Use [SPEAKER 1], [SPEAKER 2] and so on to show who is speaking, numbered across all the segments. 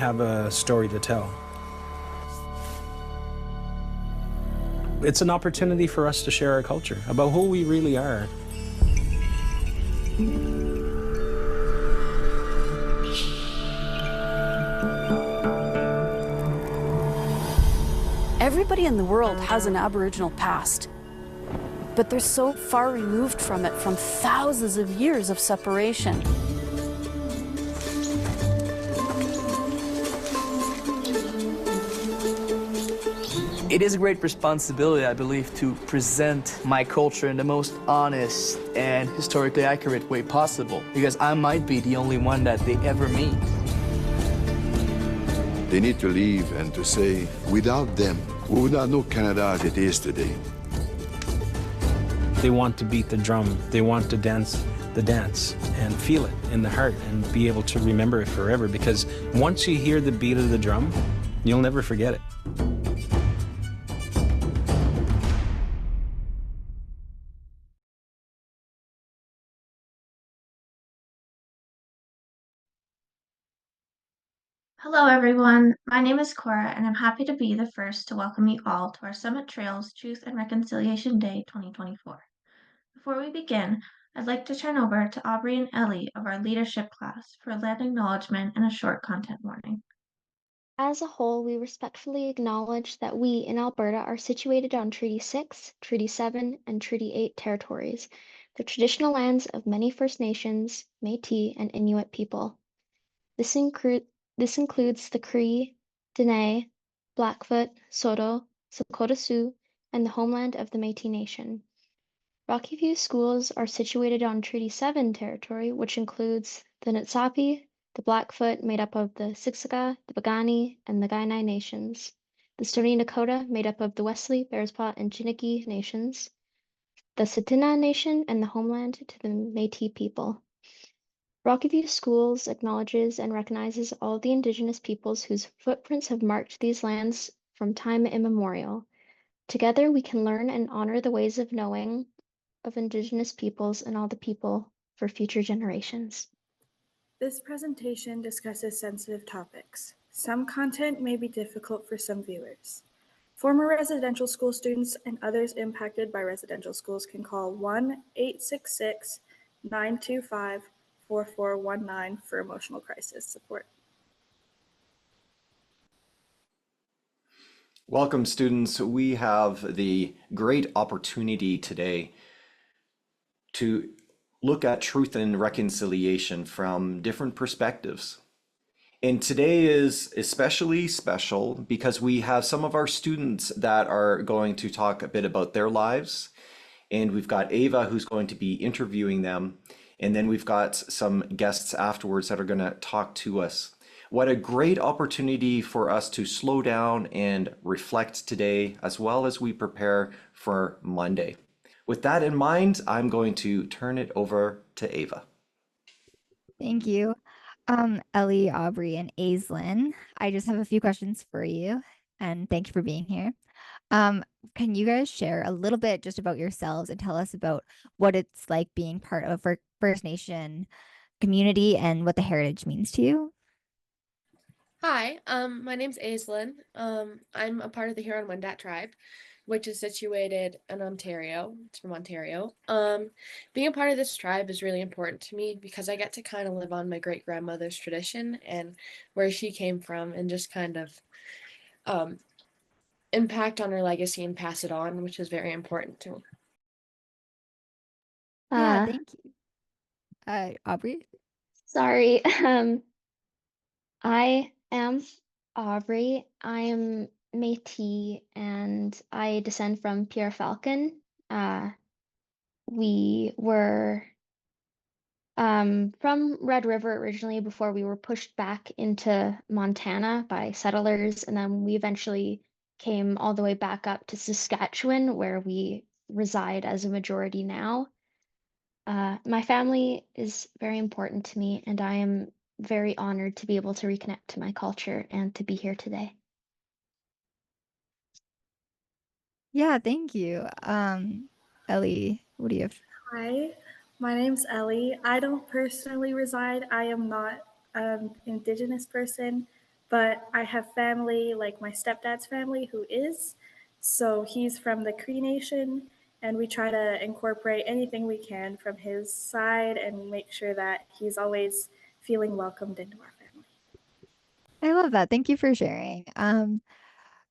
[SPEAKER 1] have a story to tell. It's an opportunity for us to share our culture, about who we really are.
[SPEAKER 2] Everybody in the world has an Aboriginal past, but they're so far removed from it from thousands of years of separation.
[SPEAKER 3] It is a great responsibility, I believe, to present my culture in the most honest and historically accurate way possible, because I might be the only one that they ever meet.
[SPEAKER 4] They need to leave and to say, without them, we would not know Canada as it is today.
[SPEAKER 1] They want to beat the drum. They want to dance the dance and feel it in the heart and be able to remember it forever, because once you hear the beat of the drum, you'll never forget it.
[SPEAKER 5] Hello, everyone. My name is Cora, and I'm happy to be the first to welcome you all to our Summit Trails Truth and Reconciliation Day 2024. Before we begin, I'd like to turn over to Aubrey and Ellie of our leadership class for land acknowledgement and a short content warning.
[SPEAKER 6] As a whole, we respectfully acknowledge that we in Alberta are situated on Treaty 6, Treaty 7, and Treaty 8 territories, the traditional lands of many First Nations, Métis, and Inuit people. This includes the Cree, Dene, Blackfoot, Saulteaux, Lakota Sioux, and the homeland of the Métis Nation. Rocky View schools are situated on Treaty 7 territory, which includes the Nitsapi, the Blackfoot, made up of the Siksika, the Piikani, and the Kainai nations, the Stoney Nakoda, made up of the Wesley, Bearspaw, and Chiniki nations, the Tsuut'ina Nation, and the homeland to the Métis people. Rocky View Schools acknowledges and recognizes all the Indigenous peoples whose footprints have marked these lands from time immemorial. Together, we can learn and honor the ways of knowing of Indigenous peoples and all the people for future generations.
[SPEAKER 7] This presentation discusses sensitive topics. Some content may be difficult for some viewers. Former residential school students and others impacted by residential schools can call 1-866-925-4419 for emotional crisis support.
[SPEAKER 8] Welcome, students. We have the great opportunity today to look at truth and reconciliation from different perspectives. And today is especially special because we have some of our students that are going to talk a bit about their lives. And we've got Ava who's going to be interviewing them. And then we've got some guests afterwards that are going to talk to us. What a great opportunity for us to slow down and reflect today, as well as we prepare for Monday. With that in mind, I'm going to turn it over to Ava.
[SPEAKER 9] Thank you. Ellie, Aubrey, and Aislinn, I just have a few questions for you, and thank you for being here. Can you guys share a little bit just about yourselves and tell us about what it's like being part of a First Nation community and what the heritage means to you?
[SPEAKER 10] Hi, my name's Aislinn. I'm a part of the Huron-Wendat tribe, which is situated in Ontario. It's from Ontario. Being a part of this tribe is really important to me because I get to kind of live on my great-grandmother's tradition and where she came from and just kind of impact on her legacy and pass it on, which is very important to me.
[SPEAKER 9] Yeah, thank you. Aubrey?
[SPEAKER 6] Sorry. I am Aubrey. I am Métis and I descend from Pierre Falcon. We were from Red River originally before we were pushed back into Montana by settlers, and then we eventually came all the way back up to Saskatchewan, where we reside as a majority now. My family is very important to me, and I am very honored to be able to reconnect to my culture and to be here today.
[SPEAKER 9] Yeah, thank you. Ellie, what do you have?
[SPEAKER 7] Hi, my name's Ellie. I don't personally reside. I am not an Indigenous person, but I have family, like my stepdad's family, who is. So he's from the Cree Nation, and we try to incorporate anything we can from his side and make sure that he's always feeling welcomed into our family.
[SPEAKER 9] I love that. Thank you for sharing.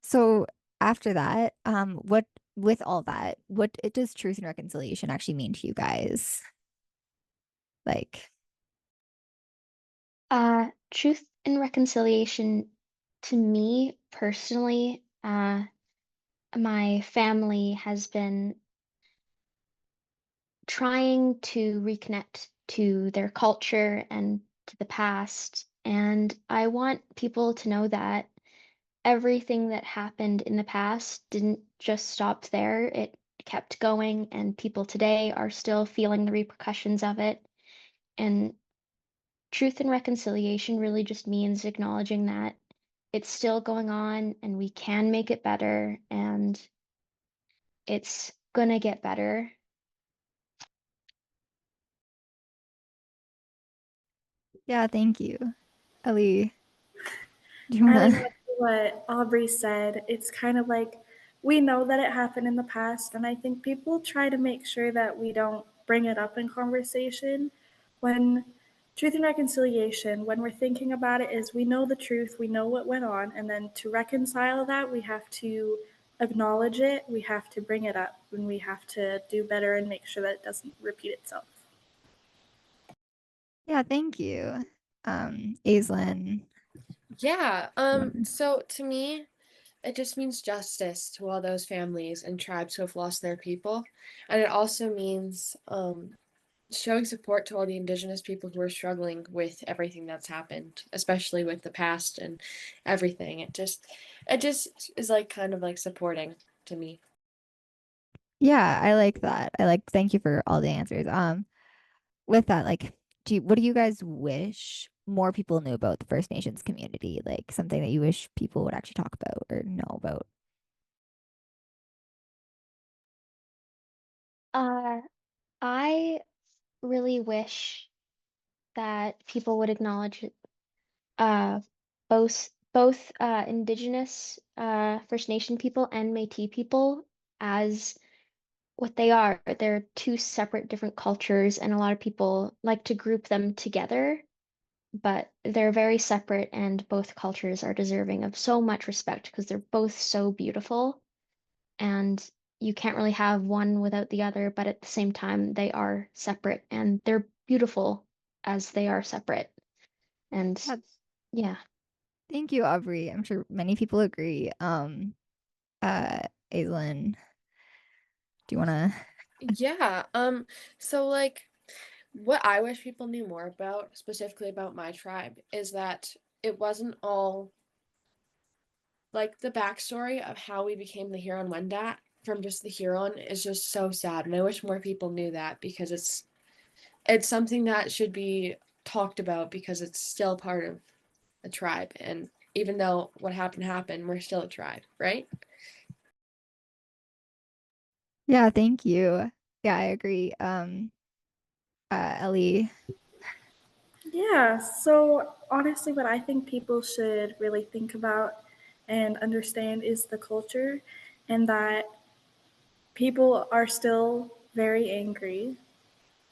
[SPEAKER 9] So after that, what with all that, what it does truth and reconciliation actually mean to you guys? Like,
[SPEAKER 6] Truth and reconciliation to me personally, my family has been trying to reconnect to their culture and to the past. And I want people to know that everything that happened in the past didn't just stop there. It kept going, and people today are still feeling the repercussions of it. And truth and reconciliation really just means acknowledging that it's still going on and we can make it better and it's gonna get better.
[SPEAKER 9] yeah, thank you. Ellie, do you
[SPEAKER 7] I
[SPEAKER 9] wanna?
[SPEAKER 7] like what Aubrey said. It's kind of like we know that it happened in the past, and I think people try to make sure that we don't bring it up in conversation. When truth and reconciliation, when we're thinking about it, is we know the truth, we know what went on, and then to reconcile that, we have to acknowledge it, we have to bring it up, and we have to do better and make sure that it doesn't repeat itself.
[SPEAKER 9] Yeah, thank you. Aislinn.
[SPEAKER 10] Yeah, so to me, it just means justice to all those families and tribes who have lost their people. And it also means showing support to all the indigenous people who are struggling with everything that's happened, especially with the past and everything. It just is like kind of like supporting to me.
[SPEAKER 9] Yeah, I like that. Thank you for all the answers. With that, like, what do you guys wish more people knew about the First Nations community? Like something that you wish people would actually talk about or know about?
[SPEAKER 6] Uh, I really wish that people would acknowledge uh, both Indigenous First Nation people and Métis people as what they are. They're two separate, different cultures, and a lot of people like to group them together, but they're very separate, and both cultures are deserving of so much respect because they're both so beautiful, and you can't really have one without the other, but at the same time, they are separate and they're beautiful as they are separate. And
[SPEAKER 9] Yeah,
[SPEAKER 6] yeah.
[SPEAKER 9] thank you, Aubrey. I'm sure many people agree. Uh, Aislinn, do you wanna?
[SPEAKER 10] Yeah, so like what I wish people knew more about, specifically about my tribe, is that it wasn't all like the backstory of how we became the Huron Wendat from just the Huron is just so sad. And I wish more people knew that because it's something that should be talked about because it's still part of a tribe. And even though what happened, we're still a tribe, right?
[SPEAKER 9] Yeah, thank you. Yeah, I agree. Ellie.
[SPEAKER 7] Yeah, so honestly, what I think people should really think about and understand is the culture, and that people are still very angry.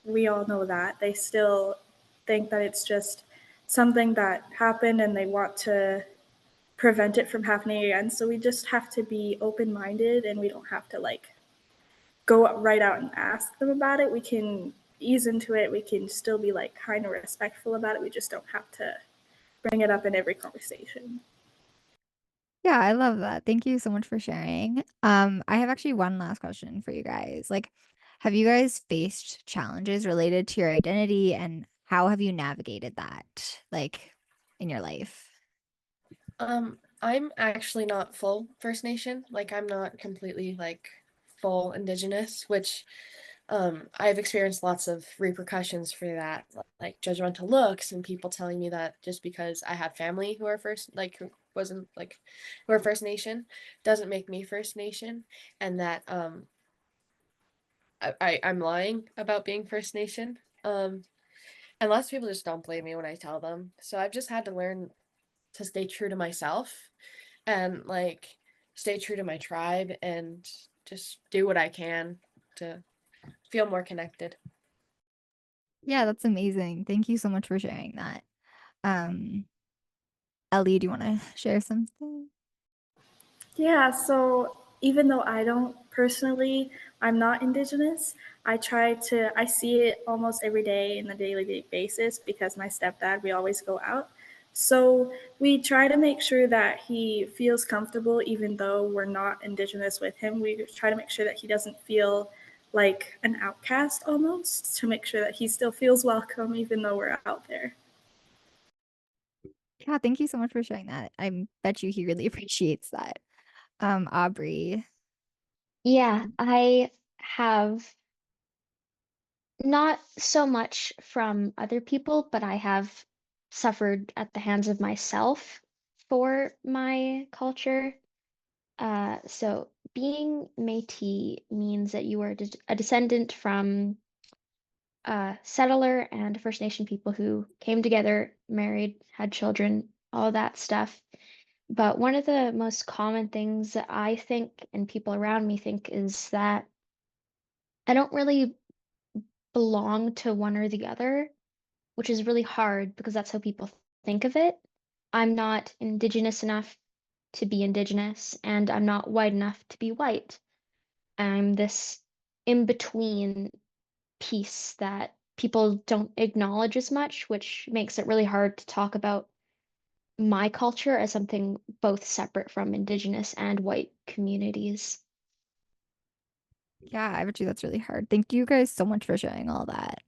[SPEAKER 7] We all know that. They still think that it's just something that happened and they want to prevent it from happening again. So we just have to be open minded and we don't have to like go right out and ask them about it. We can ease into it. We can still be like kind of respectful about it. We just don't have to bring it up in every conversation.
[SPEAKER 9] Yeah, I love that. Thank you so much for sharing. I have actually one last question for you guys. Like, have you guys faced challenges related to your identity and how have you navigated that, like, in your life?
[SPEAKER 10] I'm actually not full First Nation. Like I'm not completely like full Indigenous, which I've experienced lots of repercussions for that, like judgmental looks and people telling me that just because I have family who are first, like who wasn't like who are First Nation, doesn't make me First Nation, and that I'm lying about being First Nation. And lots of people just don't believe me when I tell them. So I've just had to learn to stay true to myself and like stay true to my tribe and just do what I can to feel more connected.
[SPEAKER 9] Yeah, that's amazing. Thank you so much for sharing that. Um, Ellie, do you want to share something?
[SPEAKER 7] Yeah, so even though I don't personally, I'm not Indigenous, I see it almost every day in a daily basis because my stepdad, we always go out. So we try to make sure that he feels comfortable even though we're not Indigenous with him. We try to make sure that he doesn't feel like an outcast almost, to make sure that he still feels welcome even though we're out there.
[SPEAKER 9] Yeah, thank you so much for sharing that. I bet you he really appreciates that. Aubrey.
[SPEAKER 6] Yeah, I have not so much from other people, but I have suffered at the hands of myself for my culture. So being Métis means that you are a descendant from settler and First Nation people who came together, married, had children, all that stuff. But one of the most common things that I think and people around me think is that I don't really belong to one or the other, which is really hard because that's how people think of it. I'm not Indigenous enough to be Indigenous, and I'm not white enough to be white. I'm this in between piece that people don't acknowledge as much, which makes it really hard to talk about my culture as something both separate from Indigenous and white communities.
[SPEAKER 9] Yeah, I bet you that's really hard. Thank you guys so much for sharing all that.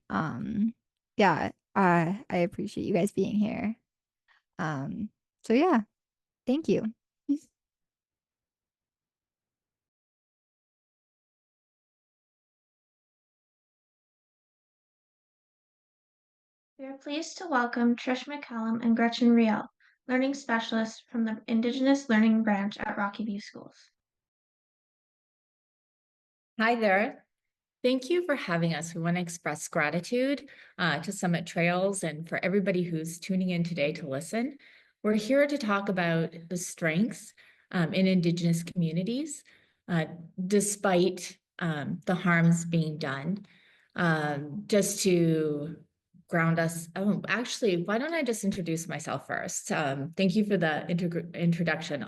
[SPEAKER 9] Yeah, I appreciate you guys being here. Um, so yeah, thank you.
[SPEAKER 5] We are pleased to welcome Trish McCallum and Gretchen Riel, learning specialists from the Indigenous Learning Branch at Rocky View Schools.
[SPEAKER 11] Hi there. Thank you for having us. We want to express gratitude to Summit Trails and for everybody who's tuning in today to listen. We're here to talk about the strengths in Indigenous communities, despite the harms being done. Just to ground us, actually, why don't I just introduce myself first? Thank you for the introduction.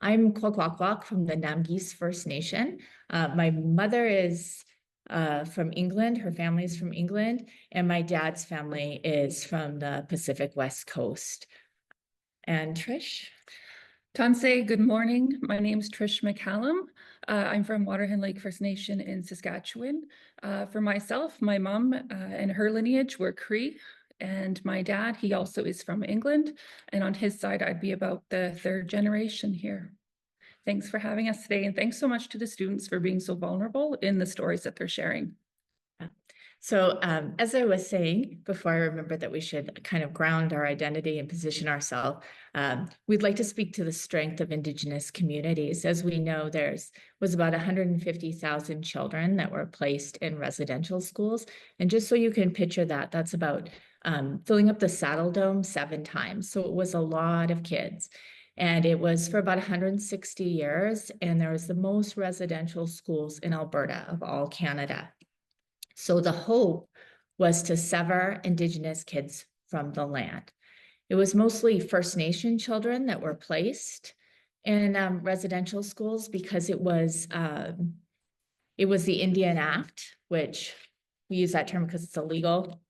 [SPEAKER 11] I'm Kwakwakwa from the Namgis First Nation. My mother is from England, her family is from England, and my dad's family is from the Pacific West Coast. And Trish?
[SPEAKER 12] Tansei, good morning. My name is Trish McCallum. I'm from Waterhen Lake First Nation in Saskatchewan. For myself, my mom and her lineage were Cree, and my dad, he also is from England. And on his side, I'd be about the third generation here. Thanks for having us today. And thanks so much to the students for being so vulnerable in the stories that they're sharing.
[SPEAKER 11] So as I was saying before, I remember that we should kind of ground our identity and position ourselves. We'd like to speak to the strength of Indigenous communities. As we know, was about 150,000 children that were placed in residential schools. And just so you can picture that, that's about filling up the Saddle Dome 7 times. So it was a lot of kids. And it was for about 160 years. And there was the most residential schools in Alberta of all Canada. So the hope was to sever Indigenous kids from the land. It was mostly First Nation children that were placed in residential schools because it was the Indian Act, which we use that term because it's a legal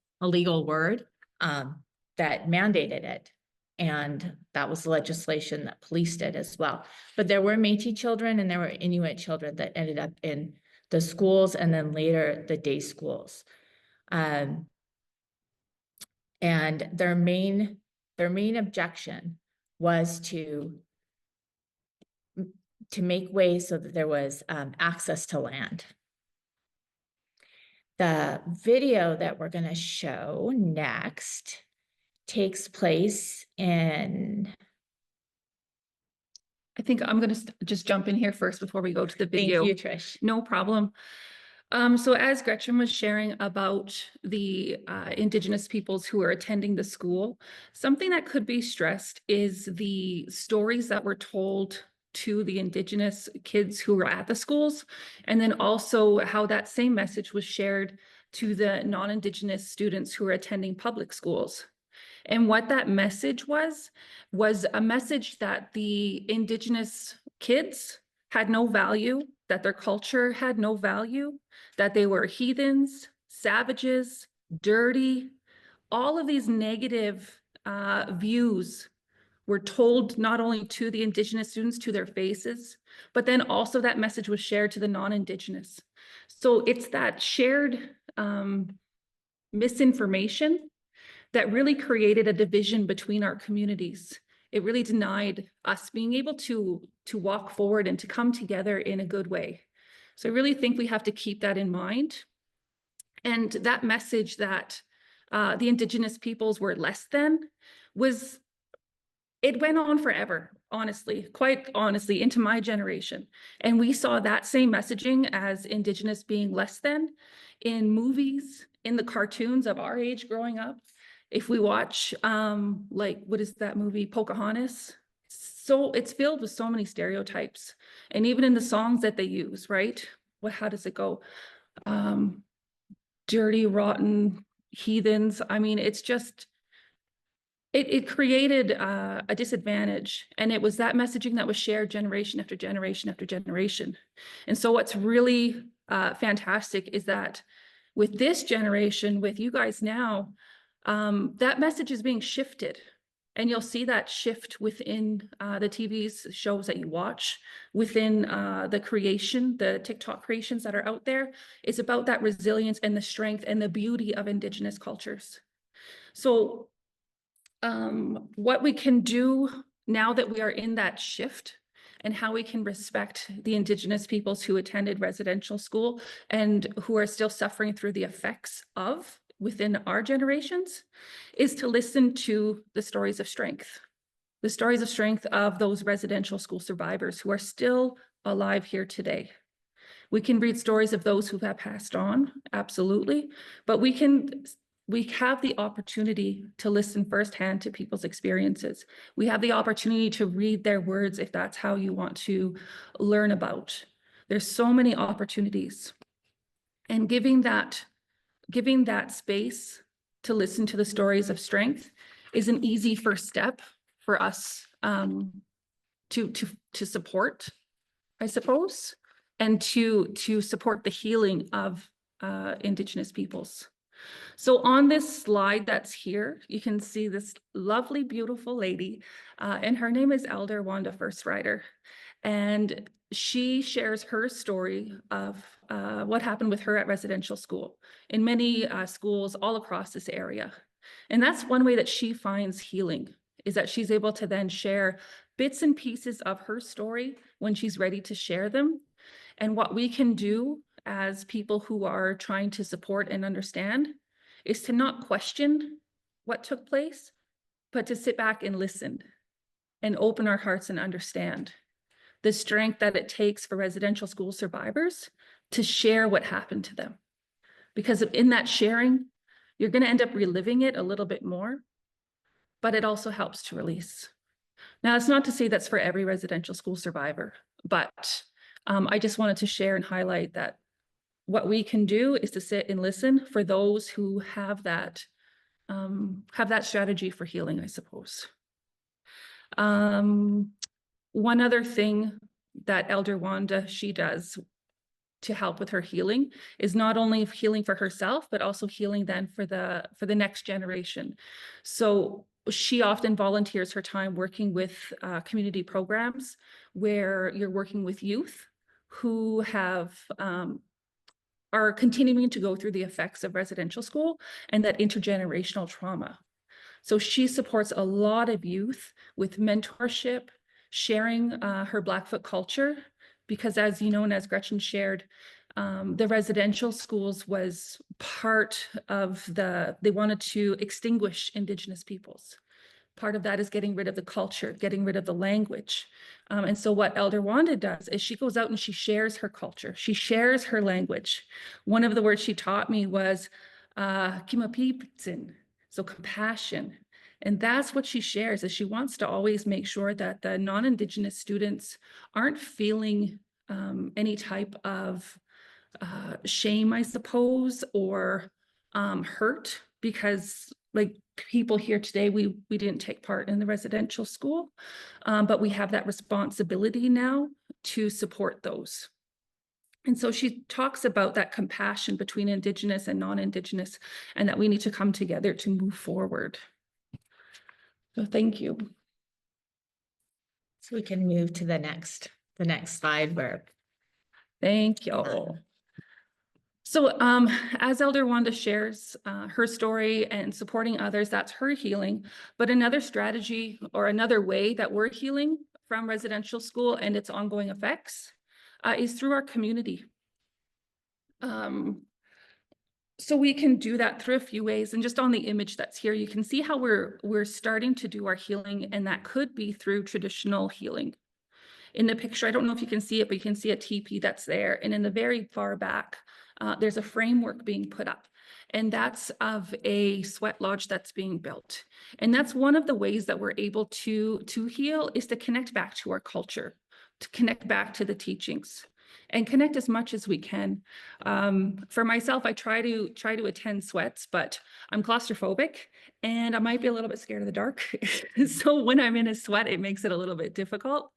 [SPEAKER 11] word that mandated it. And that was the legislation that policed it as well. But there were Métis children and there were Inuit children that ended up in the schools and then later the day schools. And their main objection was to make ways so that there was access to land. The video that we're going to show next takes place in...
[SPEAKER 12] I think I'm going to just jump in here first before we go to the video.
[SPEAKER 11] Thank you, Trish.
[SPEAKER 12] No problem. So as Gretchen was sharing about the Indigenous peoples who are attending the school, something that could be stressed is the stories that were told to the Indigenous kids who were at the schools, and then also how that same message was shared to the non-Indigenous students who are attending public schools. And what that message was a message that the Indigenous kids had no value, that their culture had no value, that they were heathens, savages, dirty. All of these negative views were told not only to the Indigenous students to their faces, but then also that message was shared to the non-Indigenous. So it's that shared misinformation that really created a division between our communities. It really denied us being able to walk forward and to come together in a good way. So I really think we have to keep that in mind. And that message that the Indigenous peoples were less than it went on forever, honestly, quite honestly, into my generation. And we saw that same messaging as Indigenous being less than in movies, in the cartoons of our age growing up. If we watch, like, what is that movie, Pocahontas? So it's filled with so many stereotypes. And even in the songs that they use, right? How does it go? Dirty, rotten, heathens. I mean, it's just, it created a disadvantage. And it was that messaging that was shared generation after generation after generation. And so what's really fantastic is that with this generation, with you guys now, that message is being shifted. And you'll see that shift within the TV shows that you watch, within the creation, the TikTok creations that are out there. It's about that resilience and the strength and the beauty of Indigenous cultures. So what we can do now that we are in that shift and how we can respect the Indigenous peoples who attended residential school and who are still suffering through the effects of within our generations is to listen to the stories of strength of those residential school survivors who are still alive here today. We can read stories of those who have passed on, absolutely, but we have the opportunity to listen firsthand to people's experiences. We have the opportunity to read their words if that's how you want to learn about. There's so many opportunities. And giving that space to listen to the stories of strength is an easy first step for us to support, I suppose, and to support the healing of Indigenous peoples. So on this slide that's here, you can see this lovely, beautiful lady, and her name is Elder Wanda First Rider. And she shares her story of what happened with her at residential school in many schools all across this area. And that's one way that she finds healing, is that she's able to then share bits and pieces of her story when she's ready to share them. And what we can do as people who are trying to support and understand is to not question what took place, but to sit back and listen and open our hearts and understand the strength that it takes for residential school survivors to share what happened to them. Because in that sharing, you're going to end up reliving it a little bit more, but it also helps to release. Now, it's not to say that's for every residential school survivor, but I just wanted to share and highlight that what we can do is to sit and listen for those who have that strategy for healing, I suppose. One other thing that Elder Wanda, she does to help with her healing is not only healing for herself, but also healing then for the next generation. So she often volunteers her time working with community programs where you're working with youth who are continuing to go through the effects of residential school and that intergenerational trauma. So she supports a lot of youth with mentorship, sharing her Blackfoot culture, because as you know, and as Gretchen shared, the residential schools was part of they wanted to extinguish Indigenous peoples Part of that is getting rid of the culture, getting rid of the language. And so what Elder Wanda does is she goes out and she shares her culture. She shares her language. One of the words she taught me was kimapipitsin, so compassion. And that's what she shares, is she wants to always make sure that the non-Indigenous students aren't feeling any type of shame, I suppose, or hurt, because like people here today, we didn't take part in the residential school, but we have that responsibility now to support those. And so she talks about that compassion between Indigenous and non-Indigenous, and that we need to come together to move forward. So thank you.
[SPEAKER 11] So we can move to the next slide where.
[SPEAKER 12] Thank you. So as Elder Wanda shares her story and supporting others, that's her healing. But another strategy or another way that we're healing from residential school and its ongoing effects is through our community. So we can do that through a few ways. And just on the image that's here, you can see how we're starting to do our healing, and that could be through traditional healing. In the picture, I don't know if you can see it, but you can see a teepee that's there. And in the very far back, there's a framework being put up, and that's of a sweat lodge that's being built. And that's one of the ways that we're able to heal, is to connect back to our culture, to connect back to the teachings, and connect as much as we can. For myself, I try to attend sweats, but I'm claustrophobic and I might be a little bit scared of the dark. So when I'm in a sweat, it makes it a little bit difficult.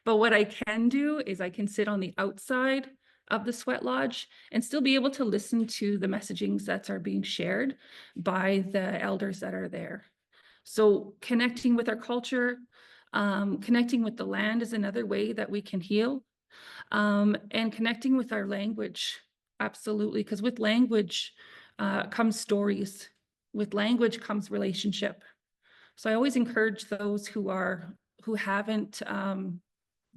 [SPEAKER 12] But what I can do is I can sit on the outside of the sweat lodge and still be able to listen to the messagings that are being shared by the elders that are there. So connecting with our culture, connecting with the land is another way that we can heal. And connecting with our language, absolutely, because with language comes stories. With language comes relationship. So I always encourage those who haven't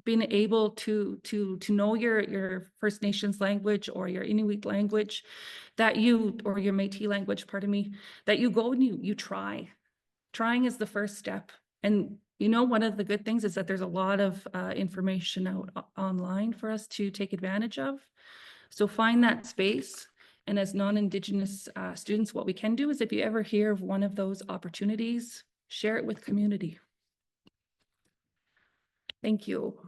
[SPEAKER 12] been able to know your First Nations language or your Inuit language, or your Métis language, pardon me, that you go and you try. Trying is the first step. And you know, one of the good things is that there's a lot of information out online for us to take advantage of. So find that space. And as non-Indigenous students, what we can do is, if you ever hear of one of those opportunities, share it with community. Thank you.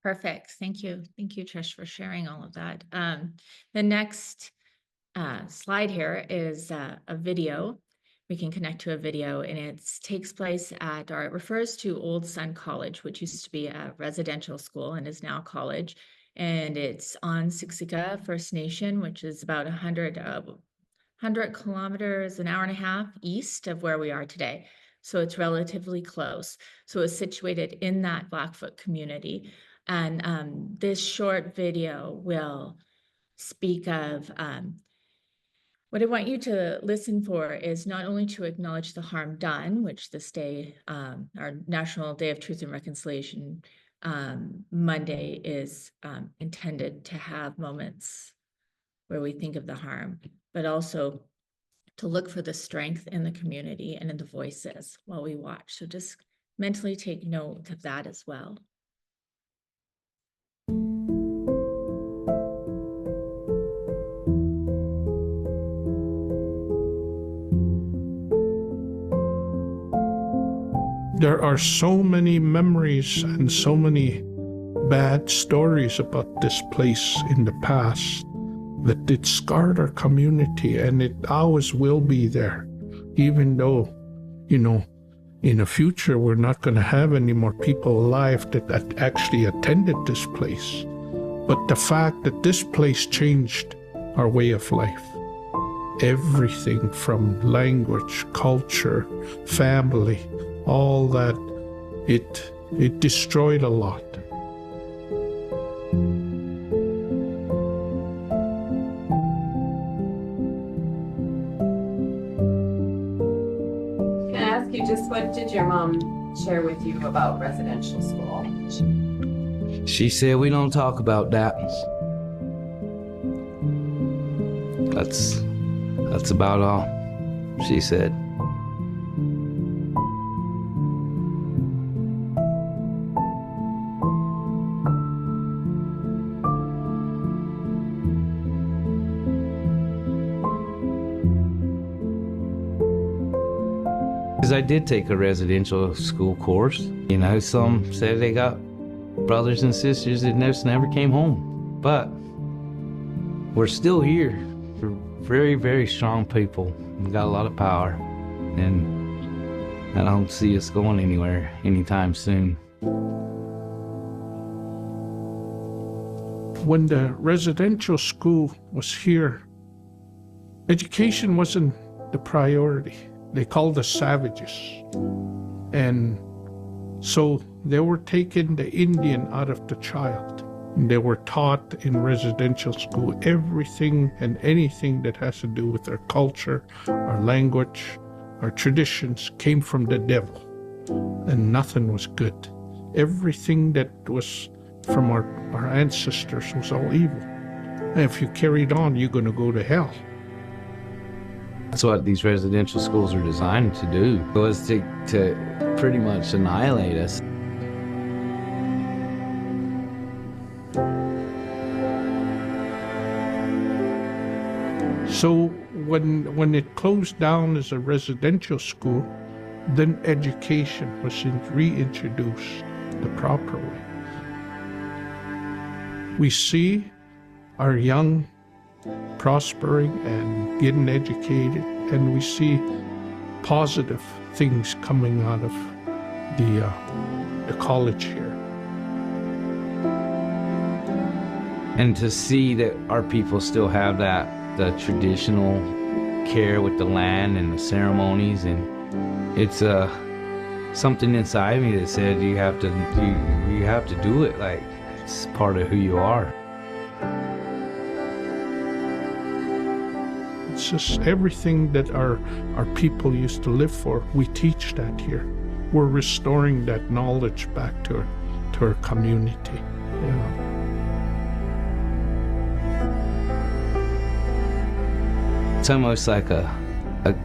[SPEAKER 11] Perfect. Thank you. Thank you, Trish, for sharing all of that. The next slide here is a video. We can connect to a video, and it takes place at, or it refers to Old Sun College, which used to be a residential school and is now a college. And it's on Siksika First Nation, which is about 100 kilometers, an hour and a half east of where we are today. So it's relatively close. So it's situated in that Blackfoot community. And this short video will speak of what I want you to listen for is not only to acknowledge the harm done, which this day, our National Day of Truth and Reconciliation Monday is intended to have moments where we think of the harm, but also to look for the strength in the community and in the voices while we watch. So just mentally take note of that as well.
[SPEAKER 13] There are so many memories and so many bad stories about this place in the past that it scarred our community, and it always will be there, even though, you know, in the future we're not going to have any more people alive that actually attended this place. But the fact that this place changed our way of life, everything from language, culture, family, all that, it destroyed a lot.
[SPEAKER 14] Can I ask you, just what did your mom share with you about residential school?
[SPEAKER 15] She said we don't talk about that. That's about all. she said. Because I did take a residential school course. You know, some said they got brothers and sisters that never came home. But we're still here. We're very, very strong people. We got a lot of power. And I don't see us going anywhere anytime soon.
[SPEAKER 13] When the residential school was here, education wasn't the priority. They called us savages. And so they were taking the Indian out of the child. They were taught in residential school everything and anything that has to do with our culture, our language, our traditions came from the devil. And nothing was good. Everything that was from our ancestors was all evil. And if you carried on, you're going to go to hell.
[SPEAKER 15] That's what these residential schools are designed to do, was to pretty much annihilate us.
[SPEAKER 13] So when it closed down as a residential school, then education was reintroduced the proper way. We see our young prospering and getting educated, and we see positive things coming out of the college here.
[SPEAKER 15] And to see that our people still have the traditional care with the land and the ceremonies, and it's something inside me that said you have to do it, like it's part of who you are.
[SPEAKER 13] It's just everything that our people used to live for, we teach that here. We're restoring that knowledge back to our community, you know.
[SPEAKER 15] It's almost like a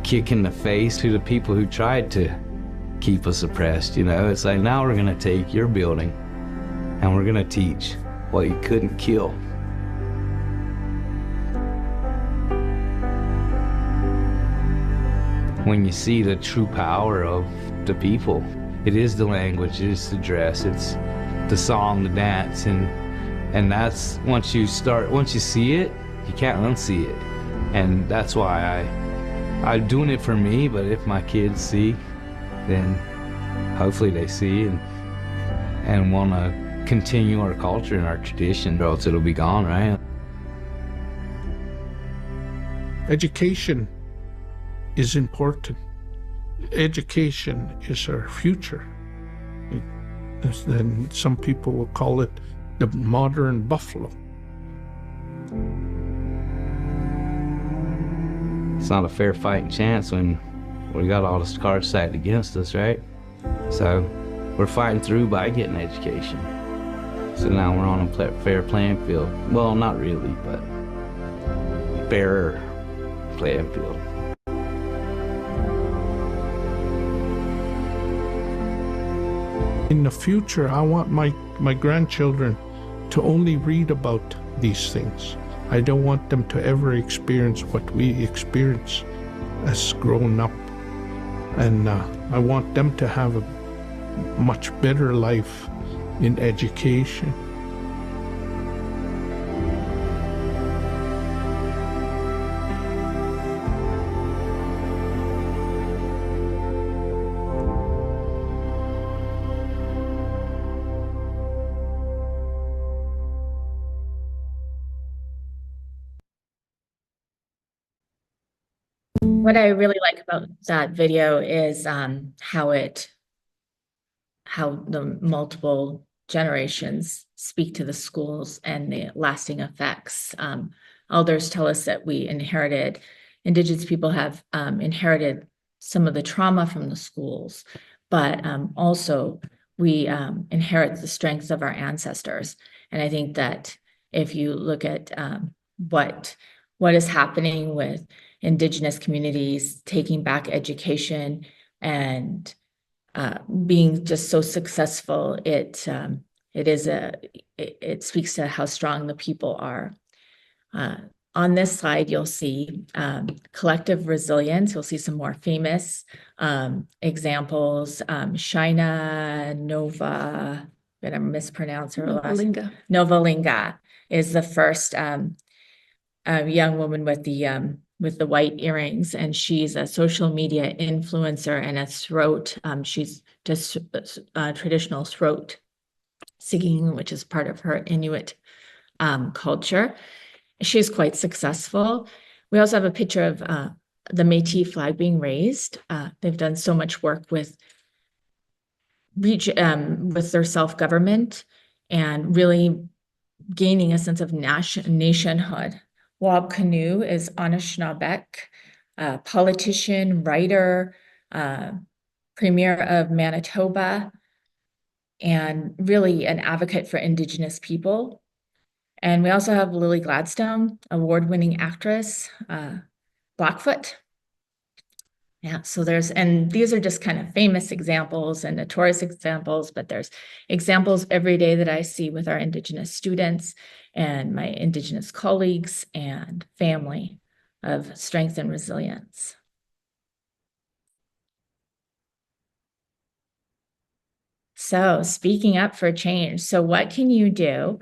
[SPEAKER 15] kick in the face to the people who tried to keep us oppressed, you know. It's like, now we're gonna take your building and we're gonna teach what you couldn't kill. When you see the true power of the people, it is the language, it is the dress, it's the song, the dance, and that's, once you see it, you can't unsee it. And that's why I'm doing it for me, but if my kids see, then hopefully they see and want to continue our culture and our tradition, or else it'll be gone, right?
[SPEAKER 13] Education is important. Education is our future. Then some people will call it the modern buffalo.
[SPEAKER 15] It's not a fair fighting chance when we got all the cards stacked against us, right? So we're fighting through by getting education. So now we're on a fair playing field. Well, not really, but fairer playing field.
[SPEAKER 13] In the future, I want my grandchildren to only read about these things. I don't want them to ever experience what we experience as grown up. And I want them to have a much better life in education.
[SPEAKER 11] What I really like about that video is how the multiple generations speak to the schools and the lasting effects. Elders tell us that Indigenous people have inherited some of the trauma from the schools, but also we inherit the strengths of our ancestors. And I think that if you look at what is happening with Indigenous communities taking back education and being just so successful. It speaks to how strong the people are. On this slide, you'll see collective resilience. You'll see some more famous examples. Shaina Nova, I'm gonna mispronounce her last name. Novalinga is the first young woman with the white earrings, and she's a social media influencer and a throat. She's just traditional throat singing, which is part of her Inuit culture. She's quite successful. We also have a picture of the Métis flag being raised. They've done so much work with their self-government and really gaining a sense of nationhood. Wab Kinew is Anishinaabe, politician, writer, premier of Manitoba, and really an advocate for Indigenous people. And we also have Lily Gladstone, award-winning actress, Blackfoot. Yeah, so and these are just kind of famous examples and notorious examples, but there's examples every day that I see with our Indigenous students and my Indigenous colleagues and family of strength and resilience. So speaking up for change. So what can you do?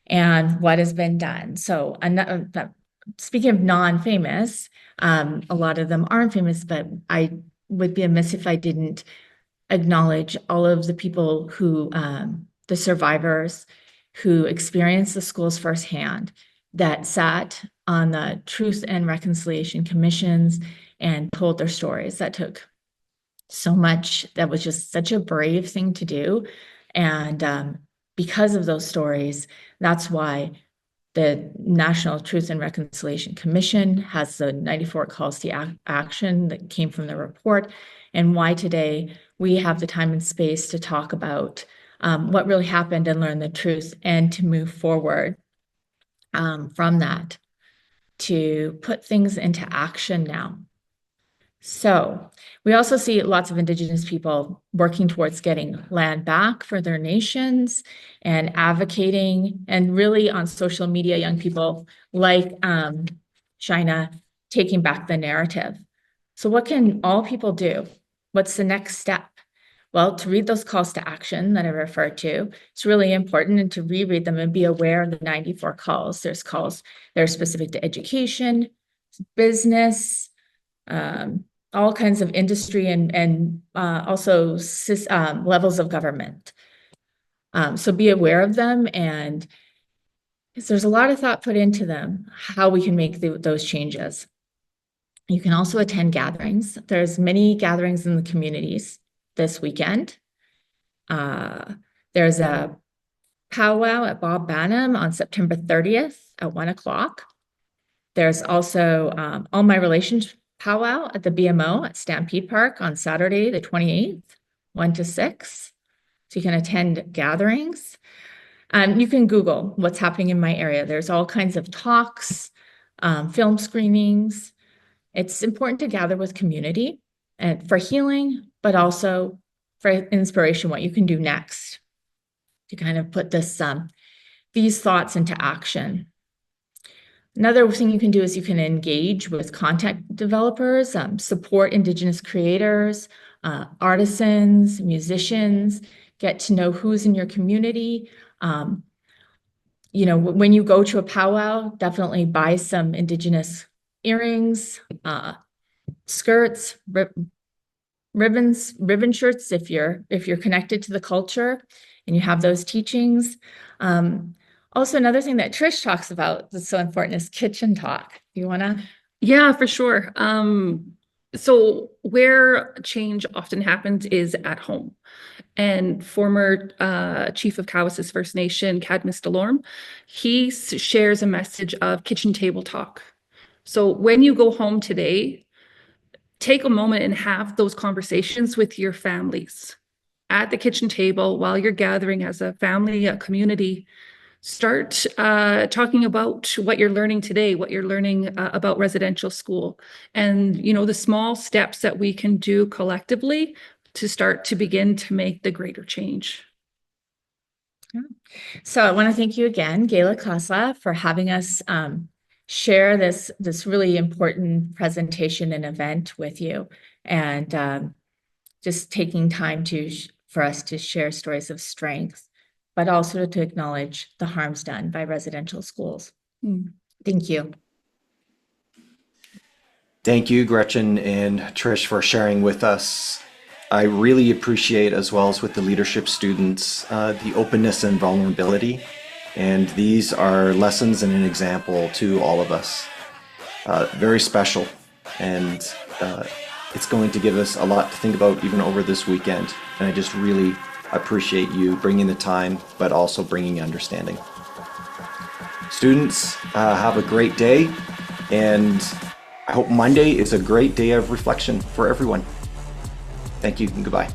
[SPEAKER 11] And what has been done? So speaking of non-famous, a lot of them aren't famous, but I would be amiss if I didn't acknowledge all of the people who, the survivors who experienced the schools firsthand, that sat on the Truth and Reconciliation Commissions and told their stories. That took so much. That was just such a brave thing to do. And because of those stories, that's why the National Truth and Reconciliation Commission has the 94 calls to action that came from the report, and why today we have the time and space to talk about what really happened and learn the truth, and to move forward from that to put things into action now. So we also see lots of Indigenous people working towards getting land back for their nations and advocating, and really on social media, young people like Shaina taking back the narrative. So what can all people do? What's the next step? Well, to read those calls to action that I referred to, it's really important, and to reread them and be aware of the 94 calls. There's calls that are specific to education, business, all kinds of industry, and also levels of government. So be aware of them, and there's a lot of thought put into them, how we can make those changes. You can also attend gatherings. There's many gatherings in the communities this weekend. There's a powwow at Bob Banham on September 30th at 1 o'clock. There's also All My Relations powwow at the BMO at Stampede Park on Saturday, the 28th, 1 to 6. So you can attend gatherings. You can Google what's happening in my area. There's all kinds of talks, film screenings. It's important to gather with community and for healing, but also for inspiration, what you can do next to kind of put these thoughts into action. Another thing you can do is you can engage with content developers, support Indigenous creators, artisans, musicians, get to know who's in your community. You know, when you go to a powwow, definitely buy some Indigenous earrings, skirts, ribbon shirts if you're connected to the culture and you have those teachings. Also, another thing that Trish talks about that's so important is kitchen talk. You want to?
[SPEAKER 12] Yeah, for sure. So where change often happens is at home. And former chief of Cowessess First Nation, Cadmus Delorme, he shares a message of kitchen table talk. So when you go home today, take a moment and have those conversations with your families at the kitchen table while you're gathering as a family, a community, Start talking about what you're learning today, what you're learning about residential school, and the small steps that we can do collectively to start to begin to make the greater change.
[SPEAKER 11] So I want to thank you again, Gayla Khosla, for having us share this really important presentation and event with you, and just taking time for us to share stories of strength, but also to acknowledge the harms done by residential schools. Thank you.
[SPEAKER 8] Thank you, Gretchen and Trish, for sharing with us. I really appreciate, as well as with the leadership students, the openness and vulnerability. And these are lessons and an example to all of us. Very special. And it's going to give us a lot to think about even over this weekend. And I just really appreciate you bringing the time, but also bringing understanding. Students, have a great day. And I hope Monday is a great day of reflection for everyone. Thank you and goodbye.